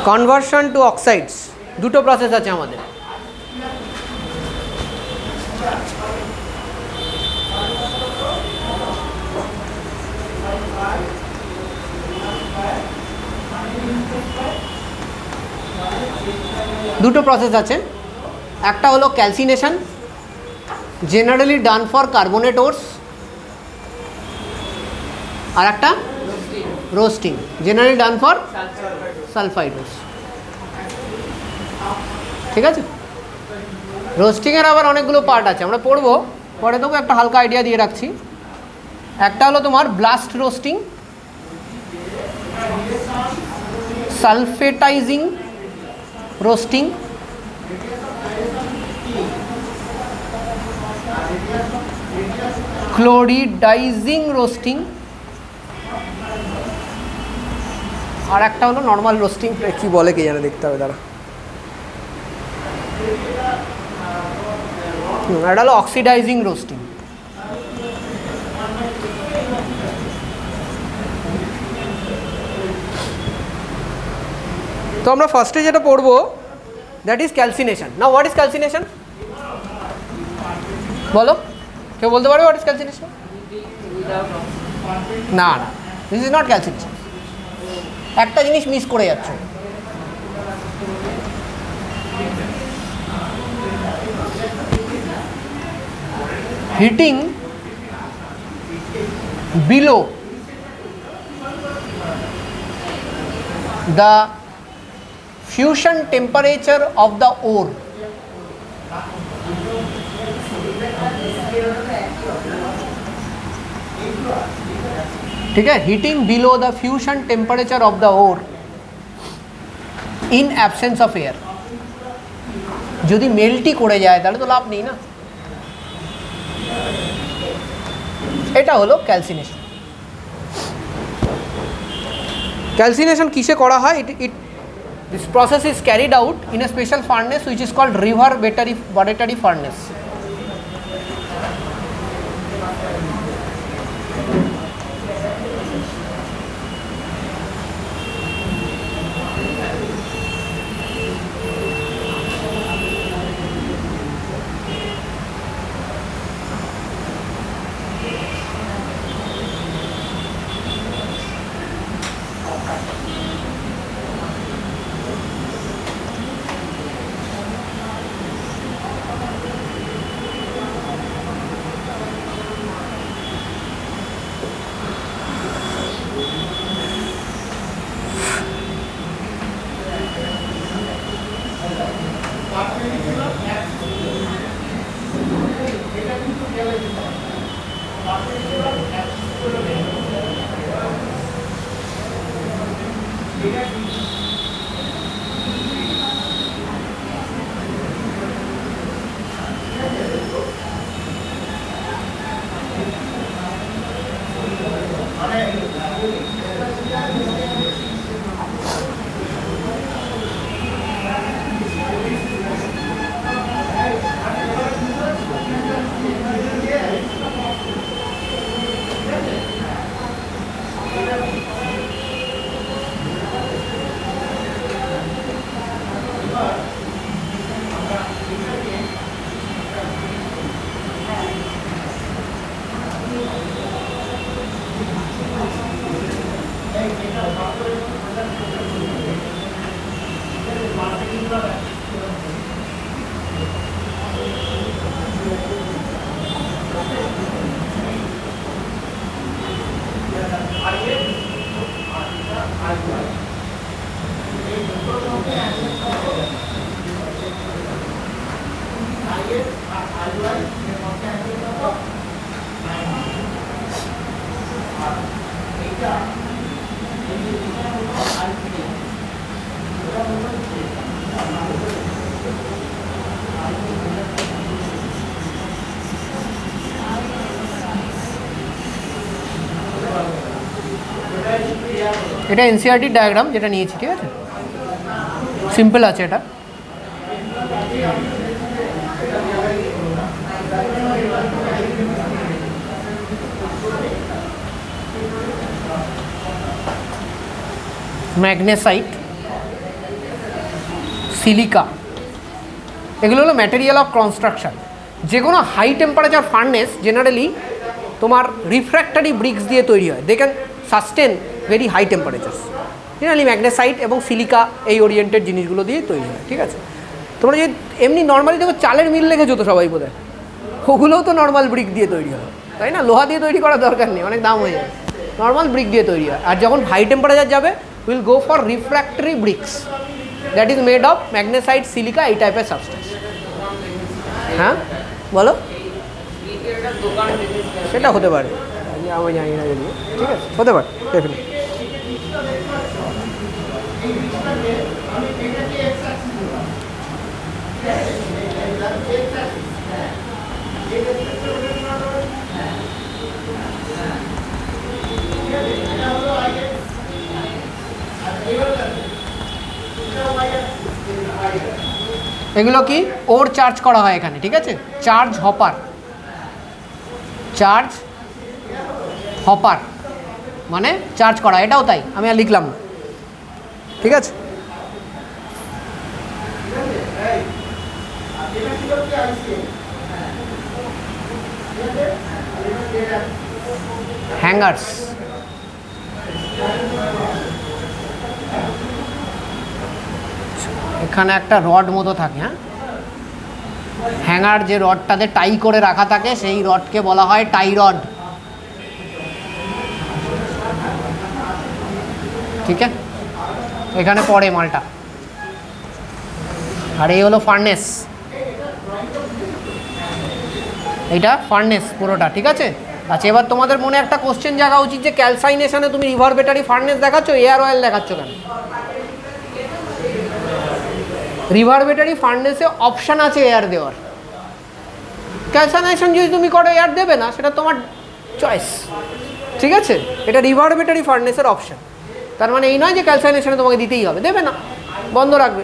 Conversion two oxides, দুটো process আছে আমাদের। দুটো প্রসেস আছে, একটা হলো calcination, generally done for carbonate ওরস, আর একটা roasting, generally done for sulphide ওরস। ঠিক আছে, রোস্টিংয়ের আবার অনেকগুলো পার্ট আছে, আমরা পড়বো পরে, তবু একটা হালকা আইডিয়া দিয়ে রাখছি। একটা হলো তোমার ব্লাস্ট রোস্টিং, সালফেটাইজিং রোস্টিং, ক্লোরিডাইজিং রোস্টিং, আর একটা হলো নর্মাল রোস্টিং। কি বলে কে জানে, দেখতে হবে দাঁড়া। এটা হলো অক্সিডাইজিং রোস্টিং। তো আমরা ফার্স্টে যেটা পড়বো, that is calcination. Now what is calcination? বলো, কেউ বলতে পারবে হোয়াট ইজ ক্যালসিনেশন? না না, দিস ইজ নট ক্যালসিনেশন। একটা জিনিস মিস করে যাচ্ছ। Hitting below the fusion temperature of the ore, ठीक है, heating below the fusion temperature of the ore in absence of air। যদি মেল্টই করে যায় তাহলে তো লাভ নেই না। এটা হলো ক্যালসিনেশন। ক্যালসিনেশন কিসে করা হয়? This process is carried out in a special furnace which is called reverberatory furnace. এটা এনসিআরটি ডায়াগ্রাম যেটা নিয়েছি, ঠিক আছে, সিম্পল আছে এটা। ম্যাগনেসাইট সিলিকা, এগুলো হলো ম্যাটেরিয়াল অফ কনস্ট্রাকশন। যে কোনো হাই টেম্পারেচার ফার্নেস জেনারেলি তোমার রিফ্র্যাক্টারি ব্রিক্স দিয়ে তৈরি হয়, they can sustain very high temperatures. Generally magnesite এবং সিলিকা এই ওরিয়েন্টেড জিনিসগুলো দিয়ে তৈরি হয়, ঠিক আছে। তোমরা যদি এমনি নর্মালি দেখো চালের মিল রেখেছো তো সবাই বোধহয়, ওগুলোও তো নর্মাল ব্রিক দিয়ে তৈরি হয়, তাই না? লোহা দিয়ে তৈরি করার দরকার নেই, অনেক দাম হয়ে যায়, নর্মাল ব্রিক দিয়ে তৈরি হয়। আর যখন হাই টেম্পারেচার যাবে will go for refractory bricks that is made of magnesite, silica, এই টাইপের সাবস্টেন্স। হ্যাঁ বলো, সেটা হতে পারে, আমি জানি না যদি, ঠিক আছে, হতে পারে ডেফিনেটলি। এগুলো কি ওর চার্জ করা হয় এখানে, ঠিক আছে, চার্জ হপার, চার্জ হপার মানে চার্জ করা, এটাও তাই, আমি আর লিখলাম না, ঠিক আছে। হ্যাঙ্গার্স, এখানে একটা রড মতো থাকে, হ্যাঁ, হ্যাঙ্গার যে রডটাতে টাই করে রাখা থাকে সেই রডকে বলা হয় টাই রড, ঠিক আছে, এখানে পড়ে মালটা। আর এই হলো ফার্নেস, এইটা ফার্নেস পুরোটা, ঠিক আছে। আচ্ছা, এবার তোমাদের মনে একটা কোশ্চেন জাগা উচিত যে ক্যালসাইনেশনে তুমি রিভারবেটারি ফার্নেস দেখাচ্ছ, এয়ার অয়েল দেখাচ্ছ কেন? রিভারবেটারি ফার্নেসে অপশান আছে এয়ার দেওয়ার, ক্যালসাইনেশন যদি তুমি করো এয়ার দেবে না, সেটা তোমার চয়েস, ঠিক আছে। এটা রিভারবেটারি ফার্নেসের অপশান, তার মানে এই নয় যে ক্যালসাইনেশনে তোমাকে দিতেই হবে, দেবে না, বন্ধ রাখবে,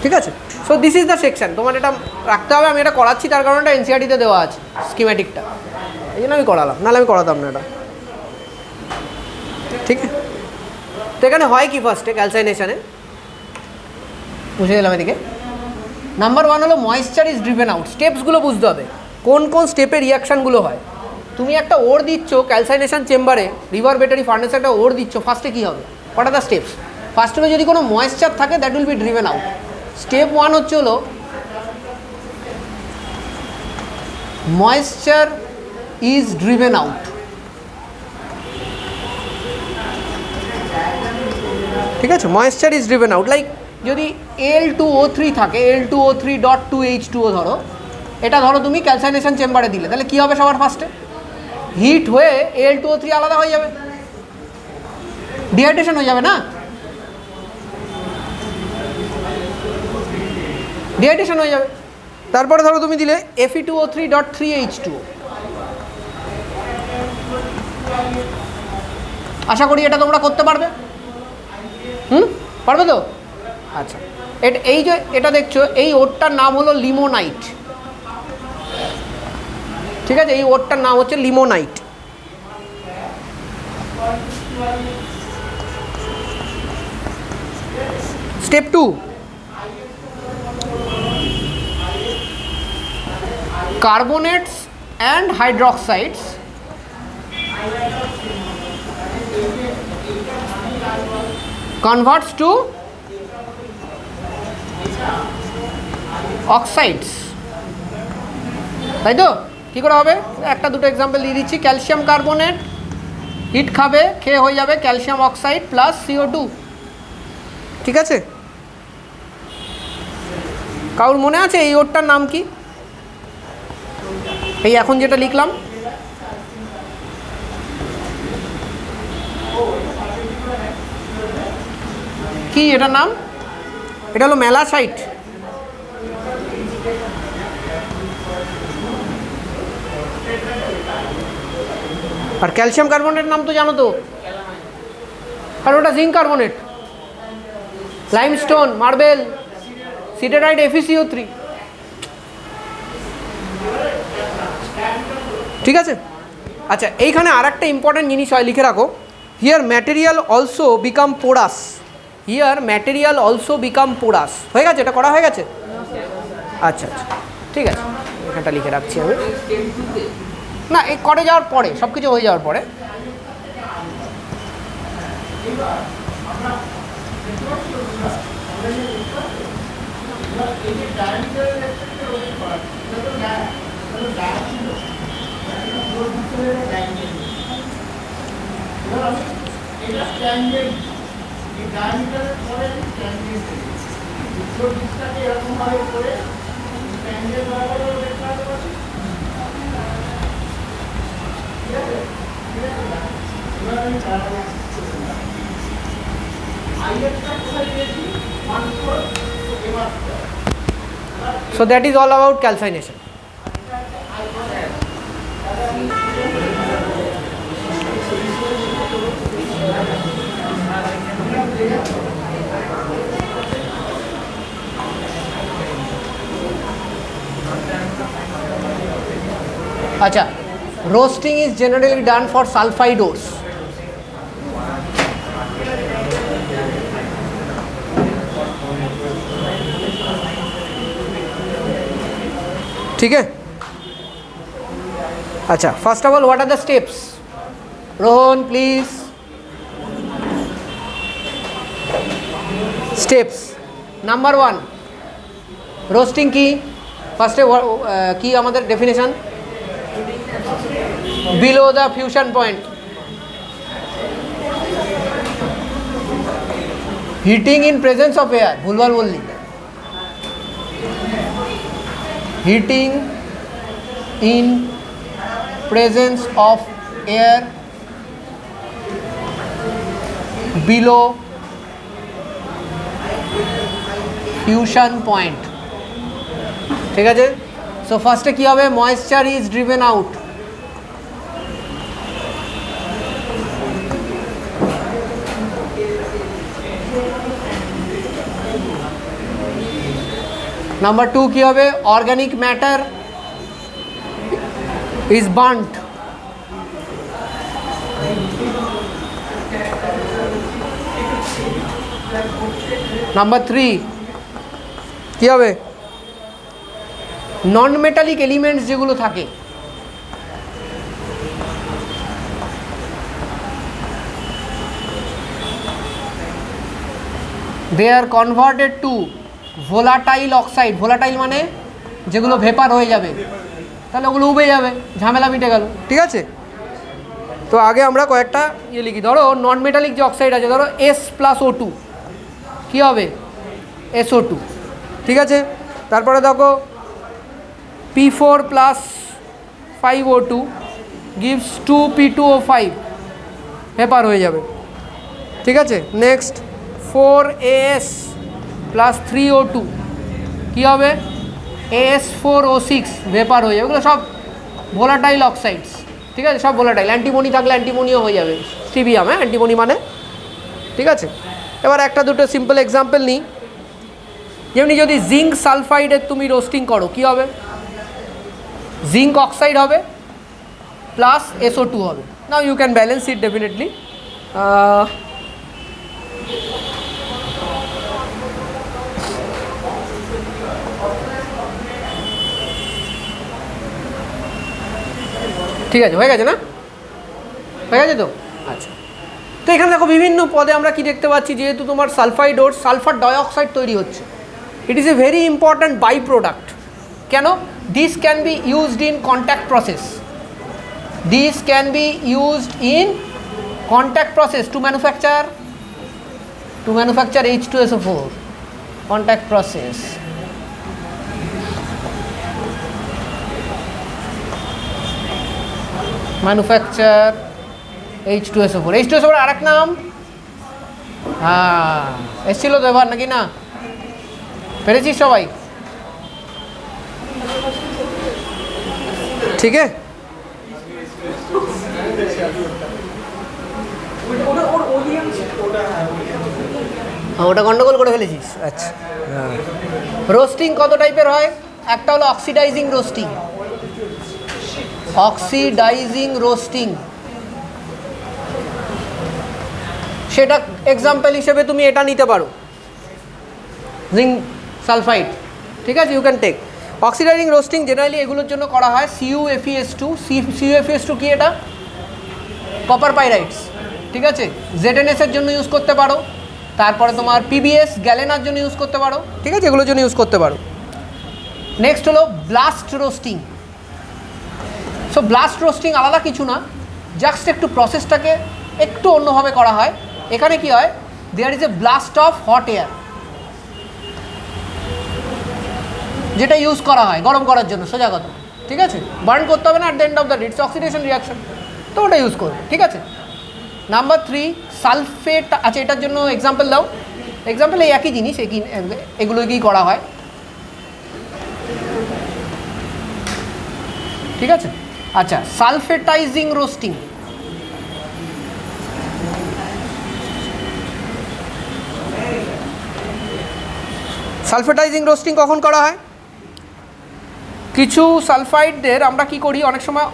ঠিক আছে। So this is the section, তোমার এটা রাখতে হবে। আমি এটা করাচ্ছি তার কারণে এটা এনসিআরটিতে দেওয়া আছে স্কিম্যাটিকটা, এই জন্য আমি করালাম, নাহলে আমি করাতাম না এটা, ঠিক আছে। তো এখানে হয় কি ফার্স্টে ক্যালসাইনেশনে, বুঝে গেলাম এদিকে। নাম্বার 1 হলো ময়েশ্চার ইজ ড্রিভেন আউট, স্টেপসগুলো বুঝতে হবে কোন কোন স্টেপে রিয়াকশানগুলো হয়। তুমি একটা ওর দিচ্ছ ক্যালসাইনেশন চেম্বারে, রিভারবেটারি ফার্নেসে একটা ওর দিচ্ছ, ফার্স্টে কী হবে, what are the steps? First হলো যদি কোনো ময়েশ্চার থাকে that will be driven out. Step 1 হচ্ছে হলো ময়েশ্চার ইজ ড্রিভেন আউট, ঠিক আছে, moisture is driven out. Like যদি Al2O3 থাকে, Al2O3.2H2O ধরো, এটা ধরো তুমি ক্যালসাইনেশন চেম্বারে দিলে, তাহলে কী হবে সবার ফার্স্টে? হিট হয়ে Al2O3 আলাদা হয়ে যাবে, ডিহাইড্রেশন হয়ে যাবে না, ডিহাইড্রেশন হয়ে যাবে। তারপরে ধরো তুমি দিলে Fe2O3.3H2O, আশা করি এটা তোমরা করতে পারবে, পারবে তো? আচ্ছা, এই যে এটা দেখছো, এই ওরটার নাম হলো লিমোনাইট, ঠিক আছে, এই ওরটার নাম হচ্ছে limonite. Step 2, carbonates and hydroxides converts to oxides, তাই তো? কী করে হবে? একটা দুটো এক্সাম্পল দিয়ে দিচ্ছি। ক্যালসিয়াম কার্বনেট হিট খাবে, খেয়ে হয়ে যাবে ক্যালসিয়াম অক্সাইড প্লাস CO2, ঠিক আছে। কারোর মনে আছে এই ওরটার নাম কি? এই এখন যেটা লিখলাম, কি এটার নাম? এটা হলো ম্যালাসাইট, আর ক্যালসিয়াম কার্বনেট নাম তো জানো তো, আর ওটা zinc carbonate, limestone, marble, siderite, FeCO3, ঠিক আছে। আচ্ছা, এইখানে আর একটা ইম্পর্টেন্ট জিনিস হয়, লিখে রাখো, here material also become porous here material also become porous. হয়ে গেছে, এটা করা হয়ে গেছে? আচ্ছা আচ্ছা, ঠিক আছে, এখানটা লিখে রাখছি আমি। না, এই করে যাওয়ার পরে, সব কিছু হয়ে যাওয়ার পরে। So that is all about calcination. Acha, roasting is generally done for sulfide ores. ठीक है? अच्छा, first of all, what are the steps? Rohan, please. Steps. Number 1, roasting की first की हमारे definition below the fusion point. Heating in presence of air. भूलवाल बोल ली. Heating in presence of air below fusion point. ঠিক আছে? So ফার্স্টে কি হবে? Moisture is driven out. Number 2 কি হবে? Organic matter is burnt. Number 3 কি হবে? নন মেটালিক এলিমেন্টস যেগুলো থাকে, they are converted to volatile oxide. Volatile মানে যেগুলো ভেপার হয়ে যাবে, তাহলে ওগুলো উবে যাবে, ঝামেলা মিটে গেল। ঠিক আছে? তো আগে আমরা কয়েকটা ইয়ে লিখি। ধরো নন মেটালিক যে অক্সাইড আছে, ধরো S+O2 কী হবে? SO2। ঠিক আছে? তারপরে দেখো P4+5O2 gives 2P2O5, ভেপার হয়ে যাবে। ঠিক আছে? নেক্সট 4AS+3O2 কী হবে? AS4O6, ভেপার হয়ে যাবে। এগুলো সব ভোলাটাইল অক্সাইডস। ঠিক আছে? সব ভোলাটাইল। অ্যান্টিমনি থাকলে অ্যান্টিমনিও হয়ে যাবে, স্টিবিয়াম, হ্যাঁ, অ্যান্টিমনি মানে। ঠিক আছে? এবার একটা দুটো সিম্পল এক্সাম্পল নিই। যেমনি যদি জিঙ্ক সালফাইডের তুমি রোস্টিং করো, কী হবে? জিঙ্ক অক্সাইড হবে প্লাস SO2 হবে। Now you can balance it definitely. ঠিক আছে, হয়ে গেছে না? হয়ে গেছে তো? আচ্ছা, তো এখানে দেখো বিভিন্ন পদে আমরা কি দেখতে পাচ্ছি, যেহেতু তোমার সালফাইড ওর সালফার ডাইঅক্সাইড তৈরি হচ্ছে, it is a very important by product. কেন? This can be used in contact process. This can be used in contact process to manufacture H2SO4 contact process. Manufacture H2SO4। H2SO4 আরেক নাম, হ্যাঁ, এসেছিল তো এবার নাকি না? পেরেছিস সবাই? ঠিক আছে, ওটা গন্ডগোল করে ফেলেছিস। আচ্ছা, রোস্টিং কত টাইপের হয়? একটা হলো অক্সিডাইজিং রোস্টিং। অক্সিডাইজিং রোস্টিং সেটা এক্সাম্পল হিসেবে তুমি এটা নিতে পারো, জিঙ্ক সালফাইড, ঠিক আছে, you can take. Oxidising roasting generally এগুলোর জন্য করা হয় CuFeS2। CuFeS2 কি? এটা কপার পাইরাইটস, ঠিক আছে, ZNS এর জন্য ইউজ করতে পারো, তারপরে তোমার PBS গ্যালেনার জন্য ইউজ করতে পারো, ঠিক আছে, এগুলোর জন্য ইউজ করতে পারো। নেক্সট হলো blast roasting. So blast roasting আলাদা কিছু না, জাস্ট একটু প্রসেসটাকে একটু অন্যভাবে করা হয়। এখানে কি হয়, there is a blast of hot air, যেটা ইউজ করা হয় গরম করার জন্য, সোজা কথা, ঠিক আছে, বার্ন করতে হবে না, at the end of the day it's oxidation reaction, তো ওটা ইউজ করবে, ঠিক আছে। Number 3 sulphate. আচ্ছা, এটার জন্য এক্সাম্পল দাও। এক্সাম্পল এই একই জিনিস, এগুলোকেই করা হয়, ঠিক আছে। আচ্ছা, সালফেটাইজিং রোস্টিং। সালফেটাইজিং রোস্টিং কখন করা হয়? কিছু সালফাইডদের আমরা কি করি, অনেক সময়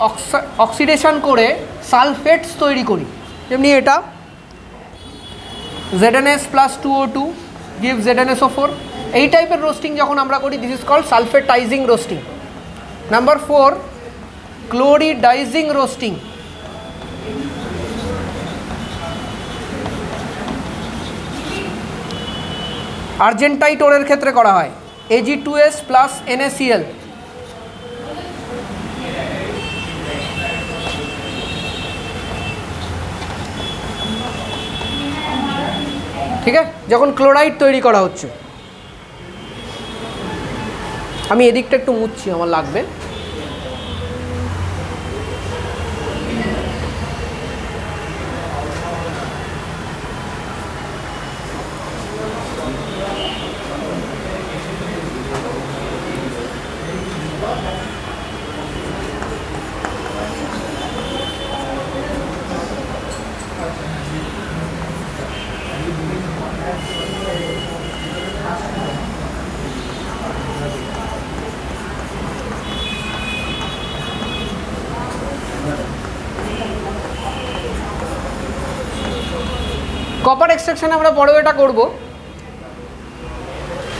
অক্সিডেশন করে সালফেটস তৈরি করি, যেমনি এটা ZNS + 2O2 gives ZnSO4। এই টাইপের রোস্টিং যখন আমরা করি, this is called sulphatizing roasting. Number 4 chloridizing roasting. Argentite ওরের ক্ষেত্রে করা হয়, Ag2S + NaCl। ঠিক আছে, যখন ক্লোরাইড তৈরি করা হচ্ছে। আমি এদিকটা একটু মুছছি, আমার লাগবে। কপার এক্সট্রাকশনে আমরা পরেও এটা করব।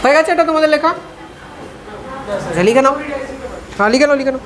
হয়ে গেছে এটা তোমাদের লেখা? লিখে নাও, হ্যাঁ লিখে নাও, লিখে নাও।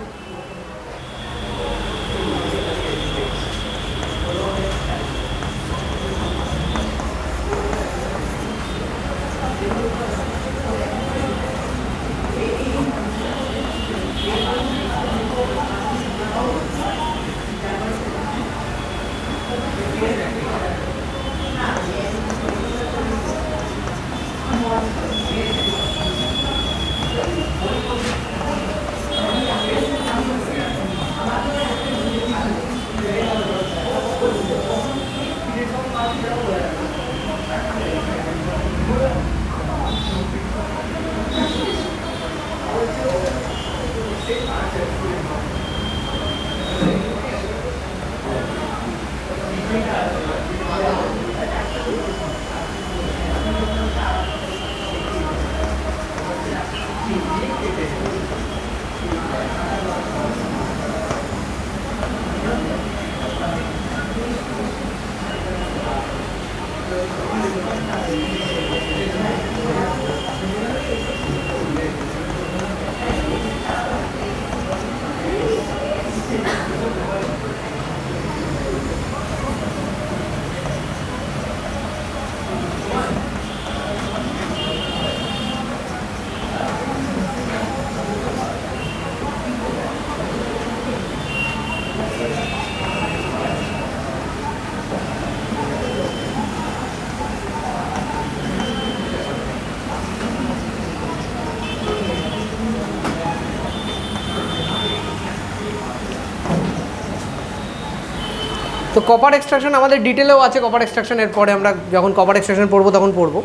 তো কপার এক্সট্রাকশন আমাদের ডিটেলেও আছে, কপার এক্সট্রাকশনের পরে আমরা যখন কপার এক্সট্রাকশন পড়বো তখন পড়বো।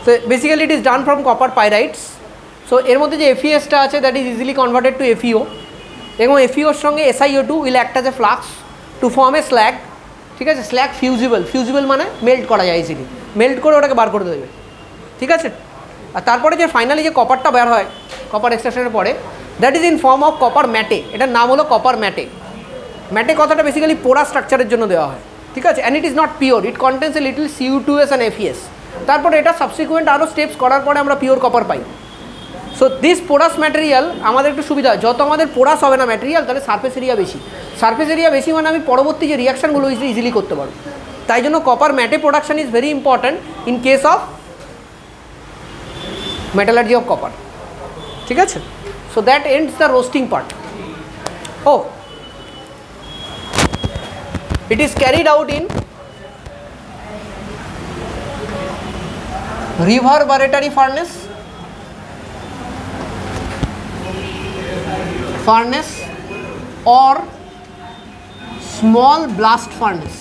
So basically it is done from copper pyrites. So এর মধ্যে যে FeSটা আছে that is easily converted to FeO, এবং FeOর সঙ্গে SiO2 will act as a flux to form a slag, ঠিক আছে। স্ল্যাগ ফিউজিবল মানে মেল্ট করা যায় ইজিলি, মেল্ট করে ওটাকে বার করে দেবে, ঠিক আছে। আর তারপরে যে ফাইনালি যে কপারটা বের হয় কপার এক্সট্রাকশনের পরে, that is in form of copper matte. এটার নাম হলো কপার ম্যাটে। ম্যাটে কথাটা বেসিক্যালি পোড়া স্ট্রাকচারের জন্য দেওয়া হয়, ঠিক আছে, and it is not pure, it contains a little CO2s and FeS। তারপরে এটা সাবসিকুয়েন্ট আরও স্টেপস করার পরে আমরা পিওর কপার পাই। সো দিস পোরাস ম্যাটেরিয়াল আমাদের একটু সুবিধা, যত আমাদের পোরাস হবে না ম্যাটেরিয়াল, তাহলে সারফেস এরিয়া বেশি। সারফেস এরিয়া বেশি মানে আমি পরবর্তী যে রিয়াকশানগুলো ইজিলি করতে পারবো। তাই জন্য copper matte production is very important in case of metallurgy of copper. ঠিক আছে, so that ends the roasting part. ও it is carried out in reverberatory furnace or small blast furnace.